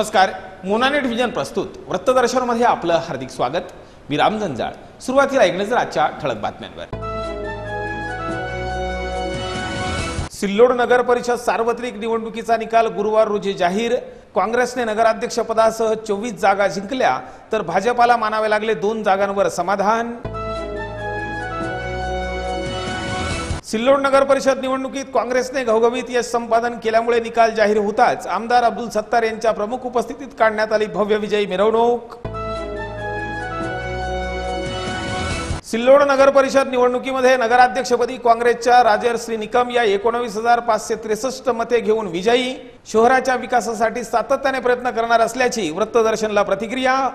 नमस्कार. मोनानेट विजन प्रस्तुत वृत्तदर्शनमध्ये आपलं हार्दिक स्वागत. मी राम जंजाळ. सुरुवातीला एक नजर आजच्या ठळक बातम्यांवर. सिल्लोड नगर परिषद सार्वत्रिक निवडणुकीचा निकाल गुरुवार रोजी जाहीर. काँग्रेसने नगराध्यक्षपदासह 24 जागा जिंकल्या तर भाजपाला मानावे लागले 2 जागांवर समाधान. सिल्लोड नगर परिषद निवडणुकीत काँग्रेसने घवघवीत यश संपादन केल्यामुळे निकाल जाहीर होताच आमदार अब्दुल सत्तार यांच्या प्रमुख उपस्थितीत काढण्यात आली भव्य विजयी मिरवणूक. सिल्लोड नगर परिषद निवडणुकीमध्ये नगराध्यक्षपदी काँग्रेसच्या राजश्री निकम या 19,563 मते घेऊन विजयी. शहराच्या विकासासाठी सातत्याने प्रयत्न करणार असल्याची वृत्तदर्शनला प्रतिक्रिया.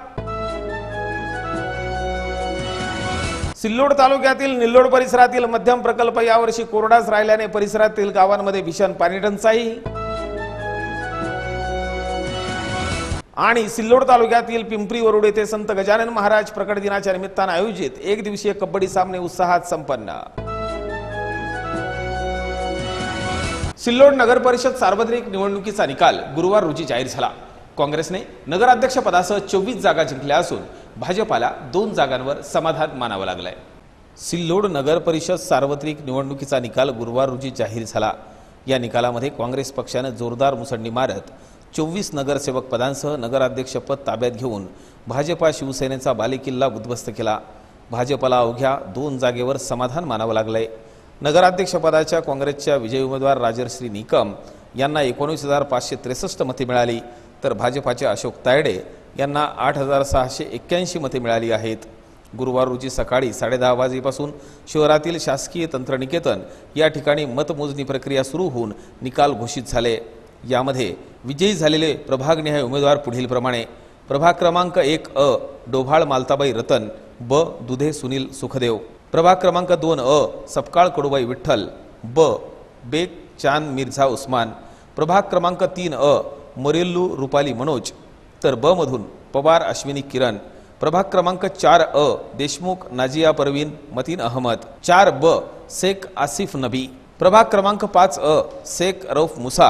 सिल्लोड तालुक्यातील निल्लोड परिसरातील मध्यम प्रकल्प यावर्षी कोरडाच राहिल्याने परिसरातील गावांमध्ये भीषण पाणी टंचाई. आणि सिल्लोड तालुक्यातील पिंपरी वरुड येथे संत गजानन महाराज प्रकट दिनाच्या निमित्ताने आयोजित एक दिवसीय कबड्डी सामने उत्साहात संपन्न. सिल्लोड नगर परिषद सार्वत्रिक निवडणुकीचा निकाल गुरुवार रोजी जाहीर झाला. काँग्रेसने नगराध्यक्ष पदासह 24 जागा जिंकल्या असून भाजपाला 2 जागांवर समाधान मानावं लागलंय. सिल्लोड नगर परिषद सार्वत्रिक निवडणुकीचा निकाल गुरुवार रोजी जाहीर झाला. या निकालामध्ये काँग्रेस पक्षाने जोरदार मुसंडी मारत 24 नगरसेवक पदांसह नगराध्यक्षपद ताब्यात घेऊन भाजपा शिवसेनेचा बालेकिल्ला उद्ध्वस्त केला. भाजपला अवघ्या 2 जागेवर समाधान मानावं लागलंय. नगराध्यक्षपदाच्या काँग्रेसच्या विजयी उमेदवार राजश्री निकम यांना 19,563 मते मिळाली तर भाजपाचे अशोक तायडे यांना 8,681 मते मिळाली आहेत. गुरुवार रोजी सकाळी 10:30 वाजेपासून शहरातील शासकीय तंत्रनिकेतन या ठिकाणी मतमोजणी प्रक्रिया सुरू होऊन निकाल घोषित झाले. यामध्ये विजयी झालेले प्रभागनिहाय उमेदवार पुढील प्रमाणे. प्रभाग क्रमांक 1 अ डोभाळ मालताबाई रतन, ब दुधे सुनील सुखदेव. प्रभाग क्रमांक 2 अ सपकाळ कडूबाई विठ्ठल, ब बेग चांद मिर्झा उस्मान. प्रभाग क्रमांक 3 अ मोरेल्लू रुपाली मनोज तर ब मधून पवार अश्विनी किरण. प्रभाग क्रमांक 4 अ देशमुख नाजिया परवीन मतीन अहमद. 4 ब शेख आसिफ नबी. प्रभाग क्रमांक 5 अ शेख रौफ मुसा.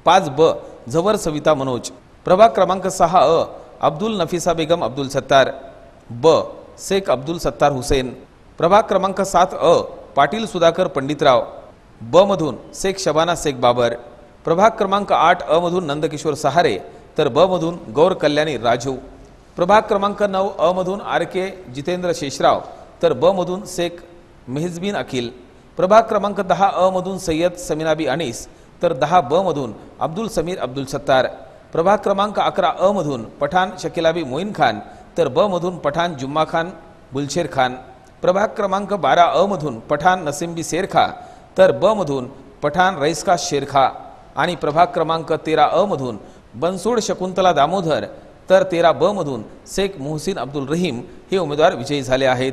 5 ब झवर सविता मनोज. प्रभाग क्रमांक 6 अ अब्दुल नफिसा बेगम अब्दुल सत्तार, ब शेख अब्दुल सत्तार हुसेन. प्रभाग क्रमांक 7 अ पाटील सुधाकर पंडितराव, ब मधून शेख शबाना शेख बाबर. प्रभाग क्रमांक 8 अ मधून नंदकिशोर सहारे तर ब मधून गौर कल्याणी राजू. प्रभाग क्रमांक 9 अ मधून आर के जितेंद्र शेषराव तर ब मधून शेख मेहजबीन अखिल. प्रभाग क्रमांक 10 अ मधून सय्यद समीनाबी अनीस तर 10 ब मधून अब्दुल समीर अब्दुल सत्तार. प्रभाग क्रमांक 11 अ मधून पठाण शकिलाबी मोईन खान तर ब मधून पठाण जुम्मा खान बुलशेर खान. प्रभाग क्रमांक 12 अ मधून पठाण नसीमबी शेरखा तर ब मधून पठाण रईसका शेरखा. आणि प्रभाग क्रमांक 13 अ मधून बनसोड शकुंतला दामोदर तर 13 ब मधून शेख मोहसिन अब्दुल रहीम हे उमेदवार विजयी झाले आहेत.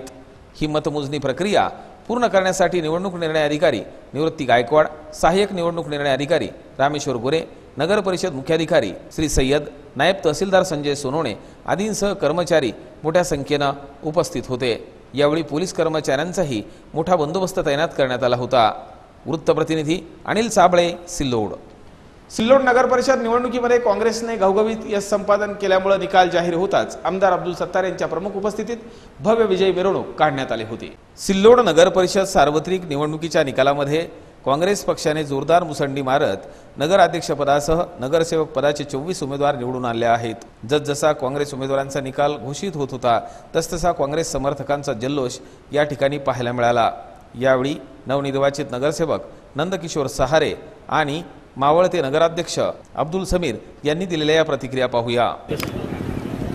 ही मतमोजणी प्रक्रिया पूर्ण करण्यासाठी निवडणूक निर्णय अधिकारी निवृत्ती गायकवाड, सहाय्यक निवडणूक निर्णय अधिकारी रामेश्वर गोरे, नगर परिषद मुख्याधिकारी श्री सय्यद, नायब तहसीलदार संजय सोनोने आदींसह कर्मचारी मोठ्या संख्येने उपस्थित होते. यावेळी पोलीस कर्मचाऱ्यांचाही मोठा बंदोबस्त तैनात करण्यात आला होता. वृत्तप्रतिनिधी अनिल साबळे, सिल्लोड. सिल्लोड नगर परिषद निवडणुकीमध्ये काँग्रेसने घवघवीत यश संपादन केल्यामुळे निकाल जाहीर होताच आमदार अब्दुल सत्तार यांच्या प्रमुख उपस्थितीत भव्य विजयी मिरवणूक काढण्यात आली होती. सिल्लोड नगर परिषद सार्वत्रिक निवडणुकीच्या निकालामध्ये काँग्रेस पक्षाने जोरदार मुसंडी मारत नगराध्यक्षपदासह नगरसेवक पदाचे 24 उमेदवार निवडून आणले आहेत. जसजसा काँग्रेस उमेदवारांचा निकाल घोषित होत होता तसतसा काँग्रेस समर्थकांचा जल्लोष या ठिकाणी पाहायला मिळाला. यावेळी नवनिर्वाचित नगरसेवक नंदकिशोर सहारे आणि मावळते नगराध्यक्ष अब्दुल समीर यांनी दिलेल्या या प्रतिक्रिया पाहूया.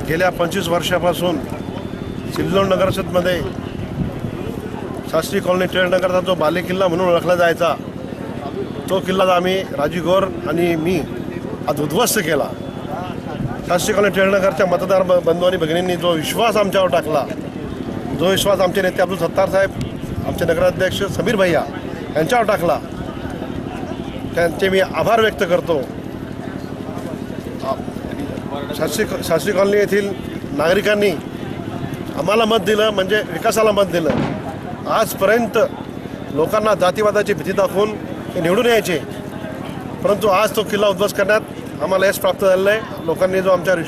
गेल्या 25 वर्षापासून सिल्लोड नगरपरिषदमध्ये शास्त्री कॉलनी टिळकनगरचा जो बालेकिल्ला म्हणून ओळखला जायचा तो किल्ला आम्ही राजू गौर आणि मी आज उद्ध्वस्त केला. शास्त्री कॉलनी टिळकनगरच्या मतदार बंधू आणि भगिनींनी जो विश्वास आमच्यावर टाकला, जो विश्वास आमचे नेते अब्दुल सत्तार साहेब, आमचे नगराध्यक्ष समीर भैया यांच्यावर टाकला, त्यांचे मी आभार व्यक्त करतो. शास्त्री कॉलनी येथील नागरिकांनी आम्हाला मत दिलं म्हणजे विकासाला मत दिलं. आजपर्यंत लोकांना जातीवादाची भीती दाखवून ते निवडून यायचे, परंतु आज तो किल्ला उद्ध्वस्त करण्यात आम्हाला यश प्राप्त झालेलं आहे। लोकांनी जो आमच्यावर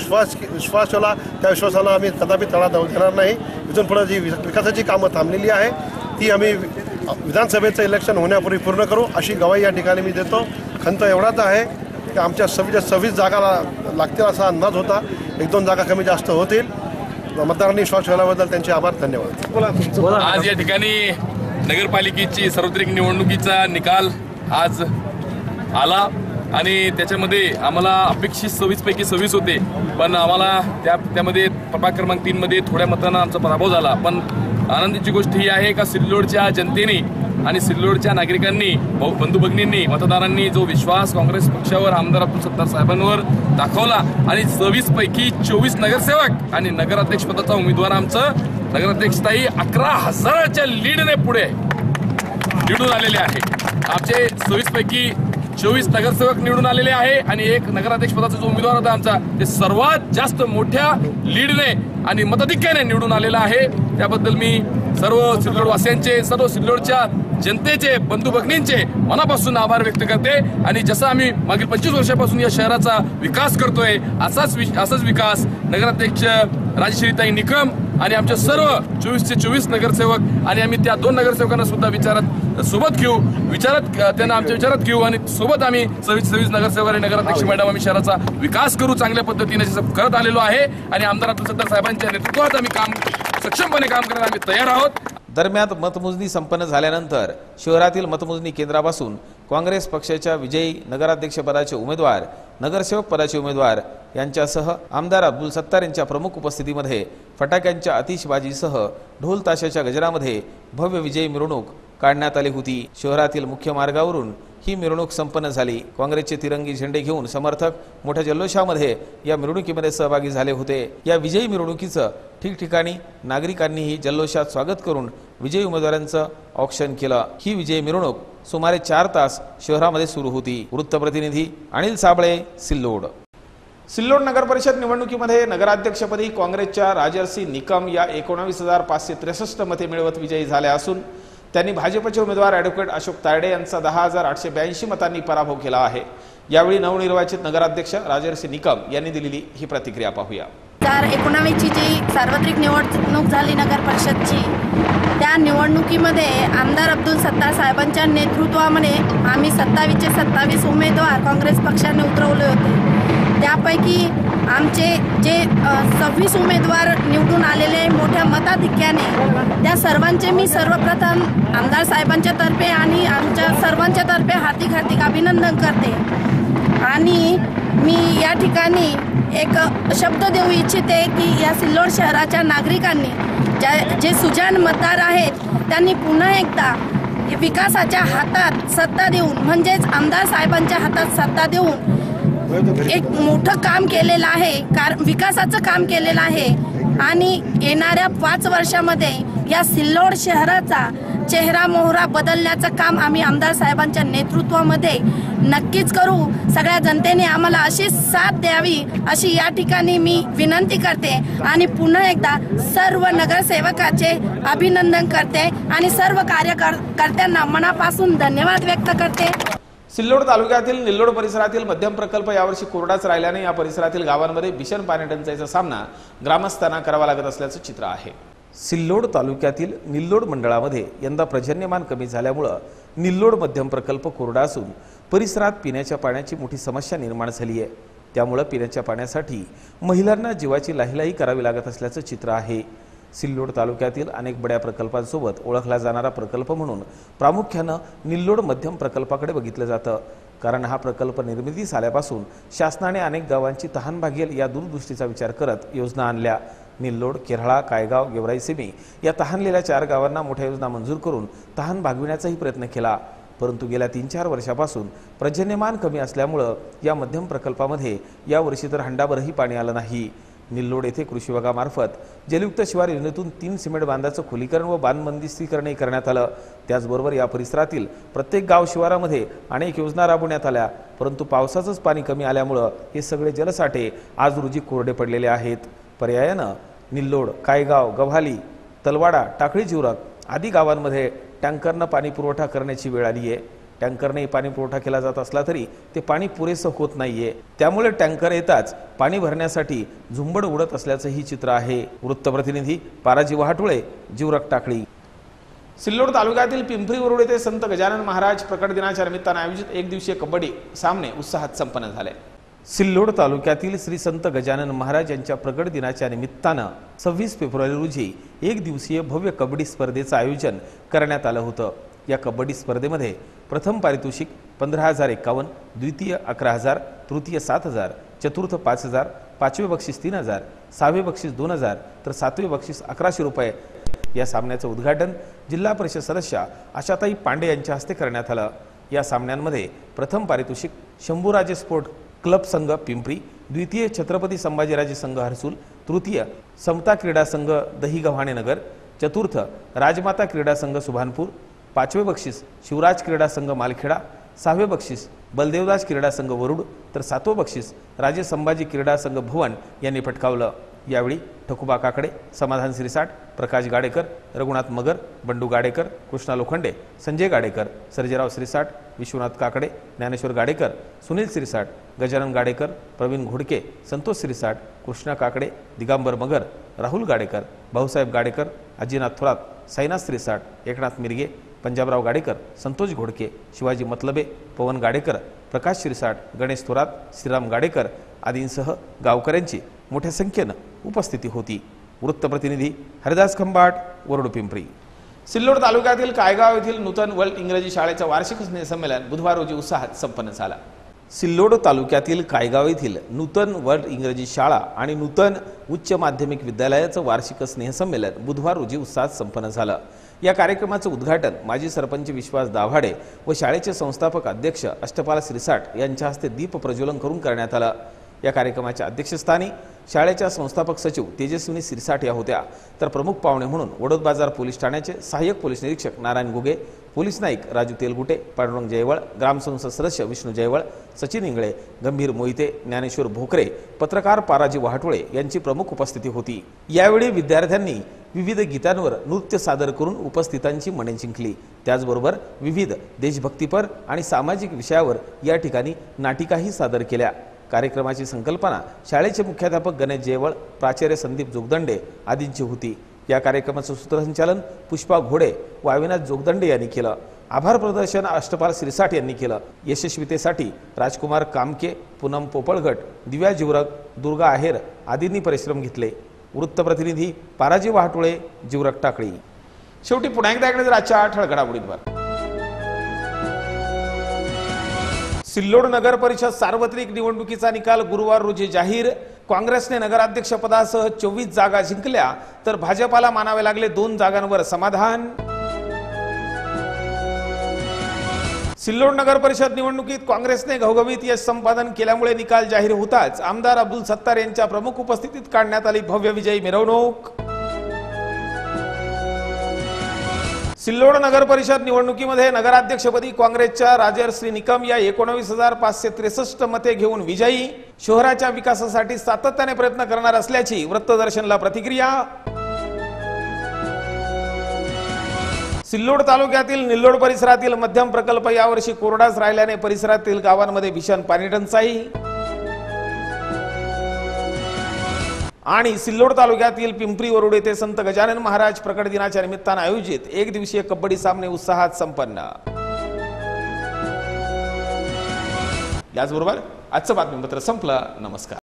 विश्वास ठेवला त्या विश्वासाला आम्ही कदापि तडा जाऊ देणार नाही। इथून पुढे जी विकासाची कामं थांबलेली आहे ती आम्ही विधानसभेचं इलेक्शन होण्यापूर्वी पूर्ण करू अशी ग्वाही या ठिकाणी मी देतो। खंत एवढाच आहे की आमच्या 26 जागा लागतील असा अंदाज होता, 1-2 जागा कमी जास्त होतील। मतदारांनी विश्वास ठेवल्याबद्दल त्यांचे आभार, धन्यवाद। आज या ठिकाणी नगरपालिकेची सार्वत्रिक निवडणुकीचा निकाल आज आला आणि त्याच्यामध्ये आम्हाला अपेक्षित 26 पैकी 26 होते, पण आम्हाला त्यामध्ये प्रभाग क्रमांक 3 मध्ये थोड्या मतांना आमचा पराभव झाला। पण आनंदाची गोष्ट ही आहे का सिल्लोडच्या जनतेने आणि सिल्लोडच्या नागरिकांनी, बंधू भगिनींनी, मतदारांनी जो विश्वास काँग्रेस पक्षावर, आमदार अब्दुल सत्तार साहेबांवर दाखवला आणि 26 पैकी 24 नगरसेवक आणि नगराध्यक्ष पदाचा उमेदवार आमचं नगराध्यक्षताई 11,000च्या लीडने पुढे निवडून आलेले आहे। आमचे 26 पैकी 24 नगरसेवक निवडून आलेले आहे आणि एक नगराध्यक्ष पदाचा जो उमेदवार होता आमचा ते सर्वात जास्त मोठ्या लीडने आणि मताधिक्याने निवडून आलेला आहे। त्याबद्दल मी सर्व सिल्लोडवासियांचे, सर्व सिल्लोडच्या जनतेचे, बंधू भगिनींचे मनापासून आभार व्यक्त करते। आणि जसं आम्ही मागील 25 वर्षापासून या शहराचा विकास करतोय असाच विकास नगराध्यक्ष राजश्रीताई निकम आणि आमचे सर्व 24चे 24 नगरसेवक आणि आम्ही त्या 2 नगरसेवकांना सुद्धा त्यांना आमच्या विचारात घेऊ आणि सोबत आम्ही 26 नगरसेवक आणि नगराध्यक्ष मॅडम आम्ही शहराचा विकास करू चांगल्या पद्धतीने करत आलेलो आहे आणि आमदार अब्दुल सत्तार साहेबांच्या नेतृत्वात आम्ही सक्षमपणे काम करायला आम्ही तयार आहोत। दरम्यान मतमोजणी संपन्न झाल्यानंतर शहरातील मतमोजणी केंद्रापासून काँग्रेस पक्षाच्या विजयी नगराध्यक्षपदाचे उमेदवार, नगरसेवक पदाचे उमेदवार यांच्यासह आमदार अब्दुल सत्तार यांच्या प्रमुख उपस्थितीमध्ये फटाक्यांच्या आतिषबाजीसह ढोल ताशाच्या गजरामध्ये भव्य विजयी मिरवणूक काढण्यात आली होती। शहरातील मुख्य मार्गावरून ही मिरवणूक संपन्न झाली। काँग्रेसचे तिरंगी झेंडे घेऊन समर्थक मोठ्या जल्लोषामध्ये या मिरवणुकीमध्ये सहभागी झाले होते। या विजयी मिरवणुकीचं ठिकठिकाणी नागरिकांनीही जल्लोषात स्वागत करून विजयी उमेदवारांचं औक्षण केलं। ही विजयी मिरवणूक सुमारे 4 तास शहरामध्ये सुरू होती। वृत्तप्रतिनिधी अनिल साबळे, सिल्लोड। सिल्लोड नगर परिषद निवडणुकीमध्ये नगराध्यक्षपदी काँग्रेसच्या राजर्षी निकम या 19,563 मते मिळवत विजयी झाल्या असून त्यांनी भाजपचे उमेदवार ॲडव्होकेट अशोक तायडे यांचा 10,882 मतांनी पराभव केला आहे। यावेळी नवनिर्वाचित नगराध्यक्ष राजर्षी निकम यांनी दिलेली ही प्रतिक्रिया पाहूया। 2019ची जी सार्वत्रिक निवडणूक झाली नगर परिषदची, त्या निवडणुकीमध्ये आमदार अब्दुल सत्तार साहेबांच्या नेतृत्वामध्ये आम्ही 27चे 27 उमेदवार काँग्रेस पक्षाने उतरवले होते। त्यापैकी आमचे जे 26 उमेदवार निवडून आलेले मोठ्या मताधिक्याने, त्या सर्वांचे मी सर्वप्रथम आमदार साहेबांच्या तर्फे आणि आमच्या सर्वांच्या तर्फे हार्दिक अभिनंदन करते। आणि मी या ठिकाणी एक शब्द देऊ इच्छिते की या सिल्लोड शहराच्या नागरिकांनी जे सुजाण मतदार आहेत त्यांनी पुन्हा एकदा विकासाच्या हातात सत्ता देऊन, म्हणजेच आमदार साहेबांच्या हातात सत्ता देऊन एक मोठं काम केलेलं आहे, विकासाचं काम केलेलं आहे आणि येणाऱ्या 5 वर्षामध्ये या सिल्लोड शहराचा चेहरा मोहरा बदलण्याचं काम आम्ही आमदार साहेबांच्या नेतृत्वामध्ये नक्कीच करू। सगळ्या जनतेने आम्हाला अशी साथ द्यावी अशी या ठिकाणी मी विनंती करते आणि पुन्हा एकदा सर्व नगरसेवकाचे अभिनंदन करते आणि सर्व कार्यकर्त्यांना मनापासून धन्यवाद व्यक्त करते। सिल्लोड तालुक्यातील निल्लोड परिसरातील मध्यम प्रकल्प यावर्षी कोरडाच राहिल्याने या परिसरातील गावांमध्ये भीषण पाणी टंचाईचा सामना ग्रामस्थांना करावा लागत असल्याचं चित्र आहे। सिल्लोड तालुक्यातील निल्लोड मंडळामध्ये यंदा पर्जन्यमान कमी झाल्यामुळे निल्लोड मध्यम प्रकल्प कोरडा असून परिसरात पिण्याच्या पाण्याची मोठी समस्या निर्माण झाली आहे। त्यामुळे पिण्याच्या पाण्यासाठी महिलांना जीवाची लाहीलाही करावी लागत असल्याचं चित्र आहे। सिल्लोड तालुक्यातील अनेक बड्या प्रकल्पांसोबत ओळखला जाणारा प्रकल्प म्हणून प्रामुख्याने निल्लोड मध्यम प्रकल्पाकडे बघितलं जातं, कारण हा प्रकल्प निर्मितीस आल्यापासून शासनाने अनेक गावांची तहान भागेल या दूरदृष्टीचा विचार करत योजना आणल्या। निल्लोड, केरळा, कायगाव, गेवराई सेमी या तहानलेल्या 4 गावांना मोठ्या योजना मंजूर करून तहान भागविण्याचाही प्रयत्न केला, परंतु गेल्या 3-4 वर्षापासून पर्जन्यमान कमी असल्यामुळे या मध्यम प्रकल्पामध्ये यावर्षी तर हंडाभरही पाणी आलं नाही। निल्लोड येथे कृषी विभागामार्फत जलयुक्त शिवार योजनेतून 3 सिमेंट बांधाचं खोलीकरण व बांधबंदिस्तीकरणही करण्यात आलं। त्याचबरोबर या परिसरातील प्रत्येक गाव शिवारामध्ये अनेक योजना राबवण्यात आल्या, परंतु पावसाचंच पाणी कमी आल्यामुळे हे सगळे जलसाठे आज रोजी कोरडे पडलेले आहेत। पर्यायानं निल्लोड, कायगाव, गव्हाली, तलवाडा, टाकळी जिवरक आदी गावांमध्ये टँकरनं पाणी पुरवठा करण्याची वेळ आली आहे। टँकरने पाणी पुरवठा केला जात असला तरी ते पाणी पुरेसं होत नाहीये। त्यामुळे टँकर येताच पाणी भरण्यासाठी झुंबड उडत असल्याचं ही चित्र आहे। वृत्तप्रतिनिधी पाराजी वहाटुळे, जिवरक टाकळी। सिल्लोड तालुक्यातील पिंपरी वरुड येथे संत गजानन महाराज प्रकट दिनाच्या निमित्ताने आयोजित एक दिवसीय कबड्डी सामने उत्साहात संपन्न झाले। सिल्लोड तालुक्यातील श्री संत गजानन महाराज यांच्या प्रकट दिनाच्या निमित्तानं 26 फेब्रुवारी रोजी एक दिवसीय भव्य कबड्डी स्पर्धेचं आयोजन करण्यात आलं होतं। या कबड्डी स्पर्धेमध्ये प्रथम पारितोषिक 15,051, द्वितीय 11,000, तृतीय 7,000, चतुर्थ 5,000, पाचवे बक्षीस 3,000, सहावे बक्षीस 2,000 तर सातवे बक्षीस 1,100 रुपये। या सामन्याचं उद्घाटन जिल्हा परिषद सदस्य आशाताई पांडे यांच्या हस्ते करण्यात आलं। या सामन्यांमध्ये प्रथम पारितोषिक शंभूराजे स्पोर्ट क्लब संघ पिंपरी, द्वितीय छत्रपती संभाजीराजे संघ हर्सूल, तृतीय समता क्रीडा संघ दहीगव्हाणे नगर, चतुर्थ राजमाता क्रीडा संघ सुभानपूर, पाचवे बक्षीस शिवराज क्रीडा संघ मालखेडा, सहावे बक्षीस बलदेवदास क्रीडा संघ वरुड तर सातवं बक्षीस राजे संभाजी क्रीडा संघ भुवन यांनी पटकावलं। यावेळी ठकुबा काकडे, समाधान सिरसाट, प्रकाश गाडेकर, रघुनाथ मगर, बंडू गाडेकर, कृष्णा लोखंडे, संजय गाडेकर, सर्जेराव सिरसाट, विश्वनाथ काकडे, ज्ञानेश्वर गाडेकर, सुनील सिरसाट, गजानन गाडेकर, प्रवीण घोडके, संतोष सिरसाट, कृष्णा काकडे, दिगंबर मगर, राहुल गाडेकर, भाऊसाहेब गाडेकर, अजिनाथ थोरात, साईनाथ सिरसाट, एकनाथ मिरगे, पंजाबराव गाडेकर, संतोष घोडके, शिवाजी मतलबे, पवन गाडेकर, प्रकाश सिरसाट, गणेश थोरात, श्रीराम गाडेकर आदींसह गावकऱ्यांची मोठ्या संख्येनं उपस्थिती होती। वृत्तप्रतिनिधी हरिदास खंबाट, वरुड पिंपरी। सिल्लोड तालुक्यातील कायगाव येथील नूतन वर्ल्ड इंग्रजी शाळेचं वार्षिक स्नेहसंमेलन बुधवार रोजी उत्साहात संपन्न झाला। सिल्लोड तालुक्यातील कायगाव येथील नूतन वर्ल्ड इंग्रजी शाळा आणि नूतन उच्च माध्यमिक विद्यालयाचं वार्षिक स्नेहसंमेलन बुधवार रोजी उत्साहात संपन्न झालं। या कार्यक्रमाचं उद्घाटन माजी सरपंच विश्वास दाभाडे व शाळेचे संस्थापक अध्यक्ष अष्टपाल सिरसाट यांच्या हस्ते दीप प्रज्वलन करून करण्यात आलं। या कार्यक्रमाच्या अध्यक्षस्थानी शाळेच्या संस्थापक सचिव तेजस्विनी सिरसाट या होत्या, तर प्रमुख पाहुणे म्हणून वडोद बाजार पोलीस ठाण्याचे सहाय्यक पोलीस निरीक्षक नारायण गुगे, पोलीस नाईक राजू तेलगुटे, पांडुरंग जयवळ, ग्रामसंसद सदस्य विष्णू जयवळ, सचिन इंगळे, गंभीर मोहिते, ज्ञानेश्वर भोकरे, पत्रकार पाराजी वहाटुळे यांची प्रमुख उपस्थिती होती। यावेळी विद्यार्थ्यांनी विविध गीतांवर नृत्य सादर करून उपस्थितांची मने जिंकली। त्याचबरोबर विविध देशभक्तीपर आणि सामाजिक विषयावर या ठिकाणी नाटिकाही सादर केल्या। कार्यक्रमाची संकल्पना शाळेचे मुख्याध्यापक गणेश जयवळ, प्राचार्य संदीप जोगदंडे आदींची होती। या कार्यक्रमाचं सूत्रसंचालन पुष्पा घोडे व अविनाश जोगदंडे यांनी केलं। आभार प्रदर्शन अष्टपाल सिरसाट यांनी केलं। यशस्वीतेसाठी राजकुमार कामके, पूनम पोपळगट, दिव्या जिवरक, दुर्गा आहेर आदींनी परिश्रम घेतले। वृत्तप्रतिनिधी पाराजी वहाटुळे, जिवरक टाकळी। शेवटी पुन्हा एकदा इकडे आजच्या ठळक घडामोडींवर। सिल्लोड नगर परिषद सार्वत्रिक निवडणुकीचा निकाल गुरुवार रोजी जाहीर। काँग्रेसने नगराध्यक्ष पदासह 24 जागा जिंकल्या तर भाजपाला मानावे लागले 2 जागांवर समाधान। सिल्लोड नगर परिषद निवडणुकीत काँग्रेसने घवघवीत यश संपादन केल्यामुळे निकाल जाहीर होताच आमदार अब्दुल सत्तार यांच्या प्रमुख उपस्थितीत काढण्यात आली भव्य विजयी मिरवणूक। सिल्लोड नगर परिषद निवडणुकीमध्ये नगराध्यक्षपदी काँग्रेसच्या राजश्री निकम या 19,563 मते घेऊन विजयी। शहराच्या विकासासाठी सातत्याने प्रयत्न करणार असल्याची वृत्तदर्शनला प्रतिक्रिया। सिल्लोड तालुक्यातील निल्लोड परिसरातील मध्यम प्रकल्प यावर्षी कोरडाच राहिल्याने परिसरातील गावांमध्ये भीषण पाणी टंचाई। आणि सिल्लोड तालुक्यातील पिंपरी वरुड येथे संत गजानन महाराज प्रकट दिनाच्या निमित्ताने आयोजित एक दिवसीय कबड्डी सामने उत्साहात संपन्न। याचबरोबर आजचं बातमीपत्र संपलं। नमस्कार।